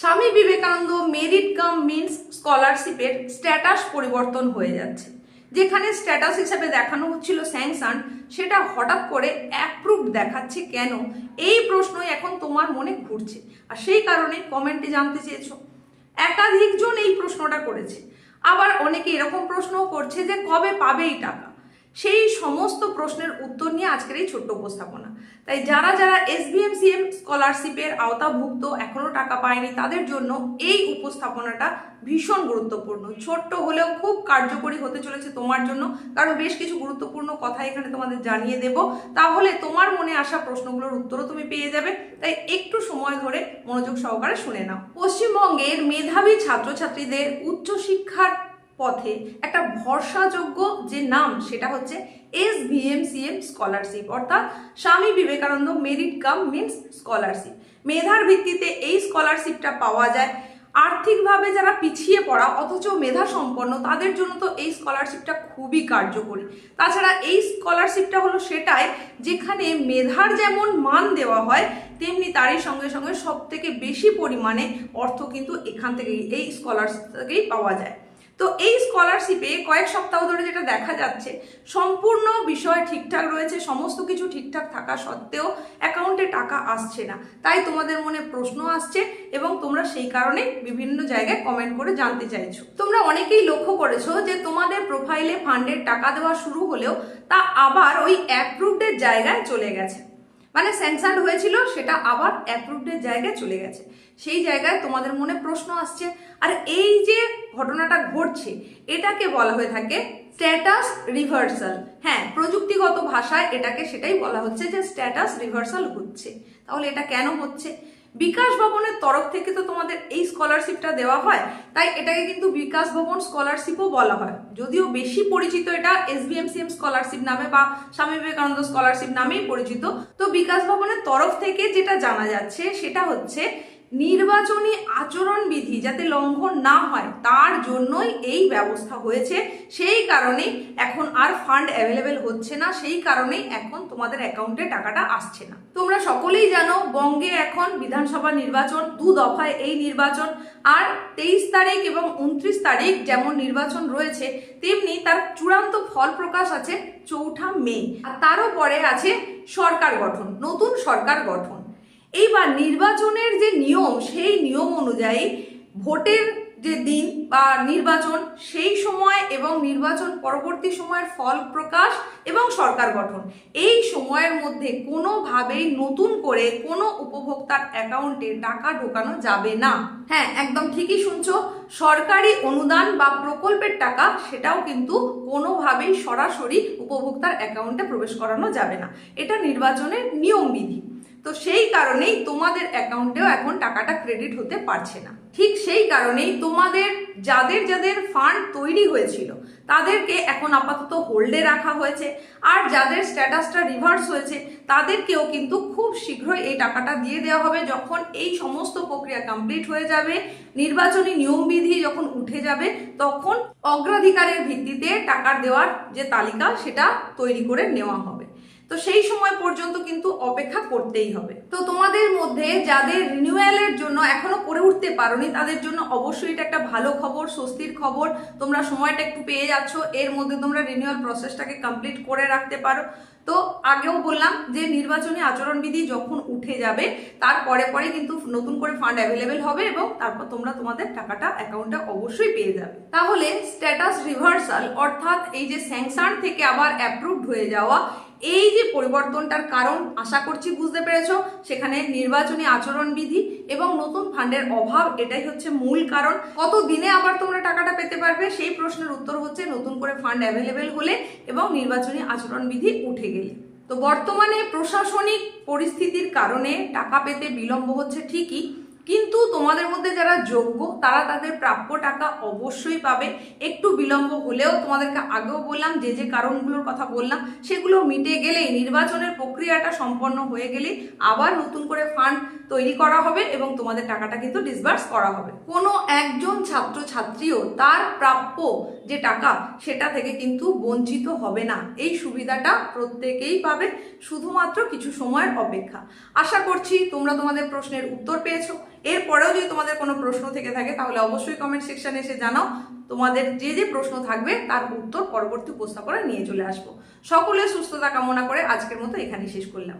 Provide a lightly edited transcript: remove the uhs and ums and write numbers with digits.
Swami Vivekananda merit cum means স্কলারশিপের status পরিবর্তন হয়ে যাচ্ছে। যেখানে স্ট্যাটাস হিসাবে দেখানো হচ্ছিল স্যাংশন, সেটা হঠাৎ করে অ্যাপ্রুভড দেখাচ্ছে কেন? এই প্রশ্নই এখন তোমার মনে ঘুরছে, আর সেই কারণে কমেন্টে জানতে চেয়েছো। একাধিকজন এই প্রশ্নটা করেছে, আবার অনেকে এরকম প্রশ্নও করছে যে কবে পাবে এই টাকা। সেই সমস্ত প্রশ্নের উত্তর নিয়ে আজকের এই ছোট্ট উপস্থাপনা। তাই যারা যারা SBMCM স্কলারশিপের আওতাভুক্ত এখনো টাকা পায়নি, তাদের জন্য এই উপস্থাপনাটা ভীষণ গুরুত্বপূর্ণ। ছোট্ট হলেও খুব কার্যকরী হতে চলেছে তোমার জন্য, কারণ বেশ কিছু গুরুত্বপূর্ণ কথা এখানে তোমাদের জানিয়ে দেব। তাহলে তোমার মনে আসা প্রশ্নগুলোর উত্তরও তুমি পেয়ে যাবে। তাই একটু সময় ধরে মনোযোগ সহকারে শুনে নাও। পশ্চিমবঙ্গের মেধাবী ছাত্রছাত্রীদের উচ্চশিক্ষার পথে একটা ভরসাযোগ্য যে নাম, সেটা হচ্ছে SBMCM স্কলারশিপ, অর্থাৎ Swami Vivekananda merit cum means scholarship. মেধার ভিত্তিতে এই স্কলারশিপটা পাওয়া যায়। আর্থিকভাবে যারা পিছিয়ে পড়া অথচ মেধা সম্পন্ন, তাদের জন্য তো এই স্কলারশিপটা খুবই কার্যকরী। তাছাড়া এই স্কলারশিপটা হলো সেটাই যেখানে মেধার যেমন মান দেওয়া হয়, তেমনি তারই সঙ্গে সঙ্গে সব থেকে বেশি পরিমাণে অর্থ কিন্তু এখান থেকেই, এই স্কলারশিপ থেকেই পাওয়া যায়। তো এই স্কলারশিপে কয়েক সপ্তাহ ধরে যেটা দেখা যাচ্ছে, সম্পূর্ণ বিষয় ঠিকঠাক রয়েছে, সমস্ত কিছু ঠিকঠাক থাকা সত্ত্বেও অ্যাকাউন্টে টাকা আসছে না। তাই তোমাদের মনে প্রশ্ন আসছে এবং তোমরা সেই কারণে বিভিন্ন জায়গায় কমেন্ট করে জানতে চাইছো। তোমরা অনেকেই লক্ষ্য করেছো যে তোমাদের প্রোফাইলে ফান্ডের টাকা দেওয়া শুরু হলেও তা আবার ওই অ্যাপ্রুভডের জায়গায় চলে গেছে। মানে স্যাংশন হয়েছিল, সেটা আবার অ্যাপ্রুভডের জায়গায় চলে গেছে। সেই জায়গায় তোমাদের মনে প্রশ্ন আসছে, আর এই যে ঘটনাটা ঘটছে, এটাকে বলা হয়ে থাকে স্ট্যাটাস রিভার্সাল। হ্যাঁ, প্রযুক্তিগত ভাষায় এটাকে সেটাই বলা হচ্ছে যে স্ট্যাটাস রিভার্সাল হচ্ছে। তাহলে এটা কেন হচ্ছে? বিকাশ ভবনের তরফ থেকে তো তোমাদের এই স্কলারশিপটা দেওয়া হয়, তাই এটাকে কিন্তু বিকাশ ভবন স্কলারশিপও বলা হয়। যদিও বেশি পরিচিত এটা SBMCM স্কলারশিপ নামে বা স্বামী বিবেকানন্দ স্কলারশিপ নামেই পরিচিত। তো বিকাশ ভবনের তরফ থেকে যেটা জানা যাচ্ছে, সেটা হচ্ছে নির্বাচনী আচরণবিধি যাতে লঙ্ঘন না হয়, তার জন্যই এই ব্যবস্থা হয়েছে। সেই কারণেই এখন আর ফান্ড অ্যাভেলেবেল হচ্ছে না, সেই কারণেই এখন তোমাদের অ্যাকাউন্টে টাকাটা আসছে না। তোমরা সকলেই জানো, বঙ্গে এখন বিধানসভা নির্বাচন, 2 দফায় এই নির্বাচন, আর 23 তারিখ এবং 29 তারিখ যেমন নির্বাচন রয়েছে, তেমনি তার চূড়ান্ত ফল প্রকাশ আছে 4 মে। আর তারও পরে আছে সরকার গঠন, নতুন সরকার গঠন। এইবার নির্বাচনের যে নিয়ম, সেই নিয়ম অনুযায়ী ভোটের যে দিন বা নির্বাচন, সেই সময় এবং নির্বাচন পরবর্তী সময়ের ফল প্রকাশ এবং সরকার গঠন, এই সময়ের মধ্যে কোনোভাবেই নতুন করে কোনো উপভোক্তার অ্যাকাউন্টে টাকা ঢোকানো যাবে না। হ্যাঁ, একদম ঠিকই শুনছো, সরকারি অনুদান বা প্রকল্পের টাকা সেটাও কিন্তু কোনোভাবেই সরাসরি উপভোক্তার অ্যাকাউন্টে প্রবেশ করানো যাবে না। এটা নির্বাচনের নিয়মবিধি। তো সেই কারণেই তোমাদের অ্যাকাউন্টেও এখন টাকাটা ক্রেডিট হতে পারছে না। ঠিক সেই কারণেই তোমাদের যাদের যাদের ফান্ড তৈরি হয়েছিল, তাদেরকে এখন আপাতত হোল্ডে রাখা হয়েছে। আর যাদের স্ট্যাটাসটা রিভার্স হয়েছে, তাদেরকেও কিন্তু খুব শীঘ্রই এই টাকাটা দিয়ে দেওয়া হবে। যখন এই সমস্ত প্রক্রিয়া কমপ্লিট হয়ে যাবে, নির্বাচনী নিয়মবিধি যখন উঠে যাবে, তখন অগ্রাধিকারের ভিত্তিতে টাকা দেওয়ার যে তালিকা, সেটা তৈরি করে নেওয়া হবে। তো সেই সময় পর্যন্ত কিন্তু অপেক্ষা করতেই হবে। তো তোমাদের মধ্যে যাদের রিনিউয়ালের জন্য এখনো করে উঠতে পারোনি, তাদের জন্য অবশ্যই এটা একটা ভালো খবর, স্বস্তির খবর। তোমরা সময়টা একটু পেয়ে যাচ্ছ, এর মধ্যে তোমরা রিনিউয়াল প্রসেসটাকে কমপ্লিট করে রাখতে পারো। তো আগেও বললাম যে নির্বাচনী আচরণবিধি যখন উঠে যাবে, তারপরে পরে কিন্তু নতুন করে ফান্ড অ্যাভেলেবেল হবে এবং তারপর তোমরা তোমাদের টাকাটা অ্যাকাউন্টে অবশ্যই পেয়ে যাবে। তাহলে স্ট্যাটাস রিভার্সাল, অর্থাৎ এই যে স্যাংশন থেকে আবার অ্যাপ্রুভড হয়ে যাওয়া, এই যে পরিবর্তনটার কারণ আশা করছি বুঝতে পেরেছ। সেখানে নির্বাচনী আচরণবিধি এবং নতুন ফান্ডের অভাব, এটাই হচ্ছে মূল কারণ। কত দিনে আবার তোমরা টাকাটা পেতে পারবে, সেই প্রশ্নের উত্তর হচ্ছে নতুন করে ফান্ড অ্যাভেলেবেল হলে এবং নির্বাচনী আচরণবিধি উঠে গেলে। তো বর্তমানে প্রশাসনিক পরিস্থিতির কারণে টাকা পেতে বিলম্ব হচ্ছে ঠিকই, কিন্তু তোমাদের মধ্যে যারা যোগ্য, তারা তাদের প্রাপ্য টাকা অবশ্যই পাবে। একটু বিলম্ব হলেও তোমাদেরকে আগেও বললাম, যে যে কারণগুলোর কথা বললাম, সেগুলো মিটে গেলেই, নির্বাচনের প্রক্রিয়াটা সম্পন্ন হয়ে গেলেই আবার নতুন করে ফান্ড তৈরি করা হবে এবং তোমাদের টাকাটা কিন্তু ডিসবার্স করা হবে। কোনো একজন ছাত্রছাত্রীও তার প্রাপ্য যে টাকা, সেটা থেকে কিন্তু বঞ্চিত হবে না। এই সুবিধাটা প্রত্যেকেই পাবে, শুধুমাত্র কিছু সময়ের অপেক্ষা। আশা করছি তোমরা তোমাদের প্রশ্নের উত্তর পেয়েছো। এরপরেও যদি তোমাদের কোনো প্রশ্ন থেকে থাকে তাহলে অবশ্যই কমেন্ট সেকশনে এসে জানাও। তোমাদের যে যে প্রশ্ন থাকবে তার উত্তর পরবর্তী উপস্থাপনায় নিয়ে চলে আসবো। সকলের সুস্থতা কামনা করে আজকের মতো এখানেই শেষ করলাম।